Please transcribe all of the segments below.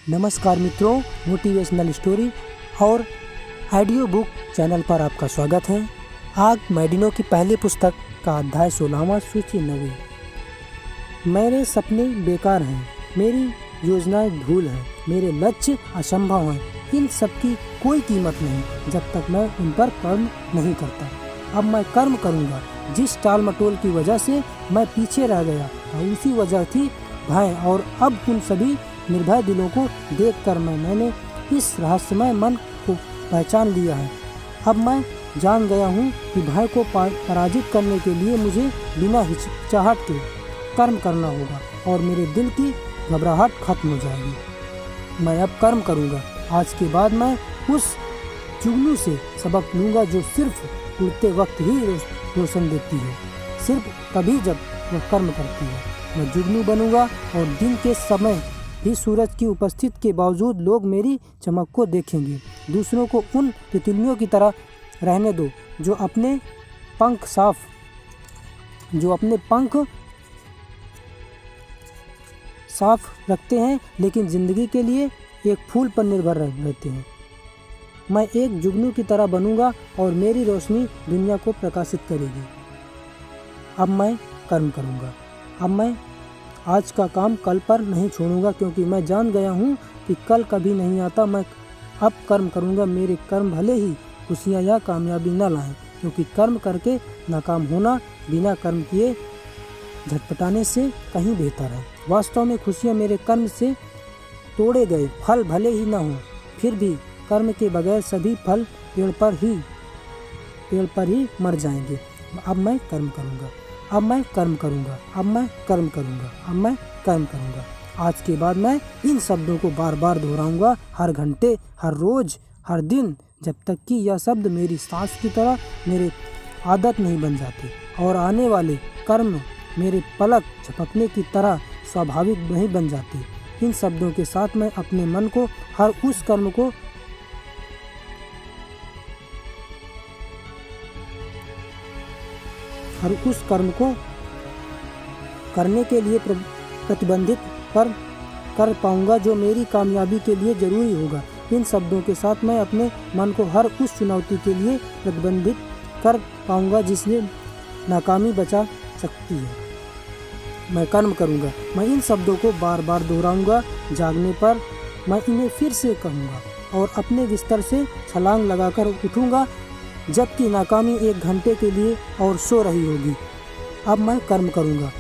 नमस्कार मित्रों, motivational story और ऑडियो बुक चैनल पर आपका स्वागत है। आज मैडिनो की पहली पुस्तक का अध्याय 16वां सूची 9। मेरे सपने बेकार हैं, मेरी योजनाएं भूल हैं, मेरे लक्ष्य असंभव हैं। इन सब की कोई कीमत नहीं जब तक मैं उन पर कर्म नहीं करता। अब मैं कर्म करूंगा। जिस टाल मटोल की वजह से मैं पीछे रह गया था उसी वजह थी भय, और अब उन सभी निर्भय दिलों को देखकर मैंने इस रहस्यमय मन को पहचान लिया है। अब मैं जान गया हूँ कि भय को पराजित करने के लिए मुझे बिना हिचकिचाहट के कर्म करना होगा और मेरे दिल की घबराहट खत्म हो जाएगी। मैं अब कर्म करूँगा। आज के बाद मैं उस जुगनू से सबक लूँगा जो सिर्फ उड़ते वक्त ही रोशन देती है, सिर्फ तभी जब वह कर्म करती है। मैं जुगनू बनूँगा और दिन के समय भी सूरज की उपस्थिति के बावजूद लोग मेरी चमक को देखेंगे। दूसरों को उन तितलियों की तरह रहने दो जो अपने पंख साफ रखते हैं लेकिन ज़िंदगी के लिए एक फूल पर निर्भर रहते हैं। मैं एक जुगनू की तरह बनूंगा और मेरी रोशनी दुनिया को प्रकाशित करेगी। अब मैं कर्म करूंगा। अब मैं आज का काम कल पर नहीं छोड़ूंगा, क्योंकि मैं जान गया हूँ कि कल कभी नहीं आता। मैं अब कर्म करूंगा। मेरे कर्म भले ही खुशियाँ या कामयाबी न लाएं, क्योंकि कर्म करके नाकाम होना बिना कर्म किए झटपटाने से कहीं बेहतर है। वास्तव में खुशियाँ मेरे कर्म से तोड़े गए फल भले ही न हों, फिर भी कर्म के बगैर सभी फल पेड़ पर ही मर जाएंगे। अब मैं कर्म करूंगा। अब मैं कर्म करूंगा। अब मैं कर्म करूंगा। अब मैं कर्म करूंगा। आज के बाद मैं इन शब्दों को बार बार दोहराऊंगा, हर घंटे, हर रोज, हर दिन, जब तक कि यह शब्द मेरी सांस की तरह मेरे आदत नहीं बन जाते और आने वाले कर्म मेरे पलक झपकने की तरह स्वाभाविक नहीं बन जाते। इन शब्दों के साथ मैं अपने मन को हर उस कर्म को करने के लिए प्रतिबंधित कर पाऊंगा जो मेरी कामयाबी के लिए जरूरी होगा। इन शब्दों के साथ मैं अपने मन को हर उस चुनौती के लिए प्रतिबंधित कर पाऊंगा जिससे नाकामी बचा सकती है। मैं कर्म करूंगा। मैं इन शब्दों को बार बार दोहराऊंगा। जागने पर मैं इन्हें फिर से कहूँगा और अपने बिस्तर से छलांग लगाकर उठूंगा जबकि नाकामी 1 घंटे के लिए और सो रही होगी। अब मैं कर्म करूंगा।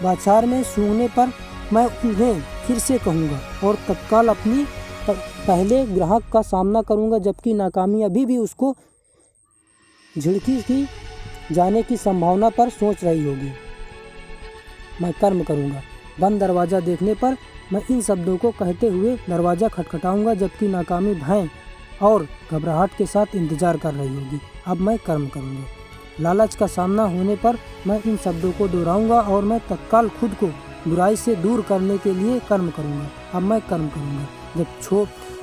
बाजार में सूंघने पर मैं उन्हें फिर से कहूँगा और तत्काल अपनी पहले ग्राहक का सामना करूंगा जबकि नाकामी अभी भी उसको झिड़की की जाने की संभावना पर सोच रही होगी। मैं कर्म करूंगा। बंद दरवाज़ा देखने पर मैं इन शब्दों को कहते हुए दरवाज़ा खटखटाऊंगा जबकि नाकामी भय और घबराहट के साथ इंतजार कर रही होगी। अब मैं कर्म करूंगा। लालच का सामना होने पर मैं इन शब्दों को दोहराऊंगा और मैं तत्काल खुद को बुराई से दूर करने के लिए कर्म करूंगा। अब मैं कर्म करूंगा।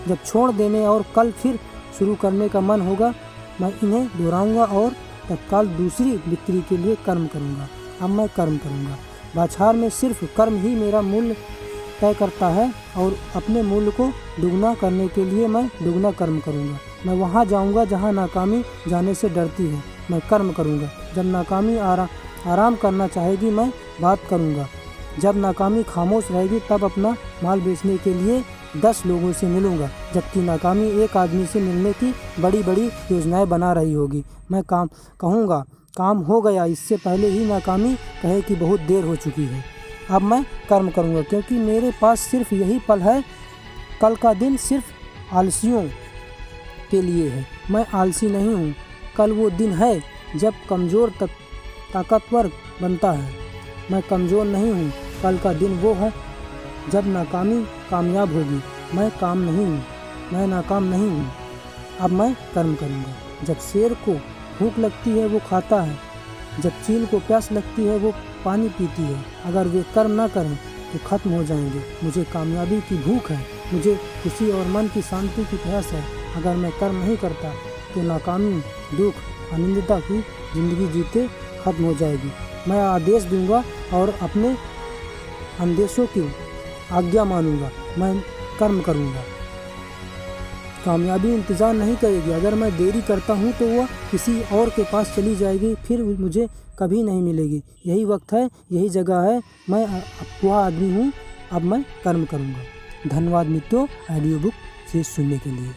जब छोड़ देने और कल फिर शुरू करने का मन होगा, मैं इन्हें दोहराऊंगा और तत्काल दूसरी बिक्री के लिए कर्म करूंगा। अब मैं कर्म करूंगा। बाजार में सिर्फ कर्म ही मेरा मूल्य तय करता है और अपने मूल्य को दुगना करने के लिए मैं दुगना कर्म करूंगा। मैं वहां जाऊंगा जहां नाकामी जाने से डरती है। मैं कर्म करूंगा। जब नाकामी आराम करना चाहेगी मैं बात करूंगा। जब नाकामी खामोश रहेगी तब अपना माल बेचने के लिए 10 लोगों से मिलूंगा, जबकि नाकामी एक आदमी से मिलने की बड़ी बड़ी योजनाएं बना रही होगी। मैं कहूँगा काम हो गया इससे पहले ही नाकामी कहे कि बहुत देर हो चुकी है। अब मैं कर्म करूँगा क्योंकि मेरे पास सिर्फ यही पल है। कल का दिन सिर्फ आलसियों के लिए है। मैं आलसी नहीं हूँ। कल वो दिन है जब कमज़ोर ताकतवर बनता है। मैं कमज़ोर नहीं हूँ। कल का दिन वो है जब नाकामी कामयाब होगी। मैं नाकाम नहीं हूँ। अब मैं कर्म करूँगा। जब शेर को भूख लगती है वो खाता है, जब चील को प्यास लगती है वो पानी पीती है। अगर वे कर्म ना करें तो खत्म हो जाएंगे। मुझे कामयाबी की भूख है, मुझे खुशी और मन की शांति की प्यास है। अगर मैं कर्म नहीं करता तो नाकामी, दुख, अनिंदिता की ज़िंदगी जीते खत्म हो जाएगी। मैं आदेश दूंगा और अपने आज्ञा मानूंगा, मैं कर्म करूंगा। कामयाबी इंतज़ार नहीं करेगी। अगर मैं देरी करता हूँ तो वह किसी और के पास चली जाएगी, फिर मुझे कभी नहीं मिलेगी। यही वक्त है, यही जगह है, मैं वह आदमी हूँ, अब मैं कर्म करूँगा। धन्यवाद मित्रों ऑडियो बुक से सुनने के लिए।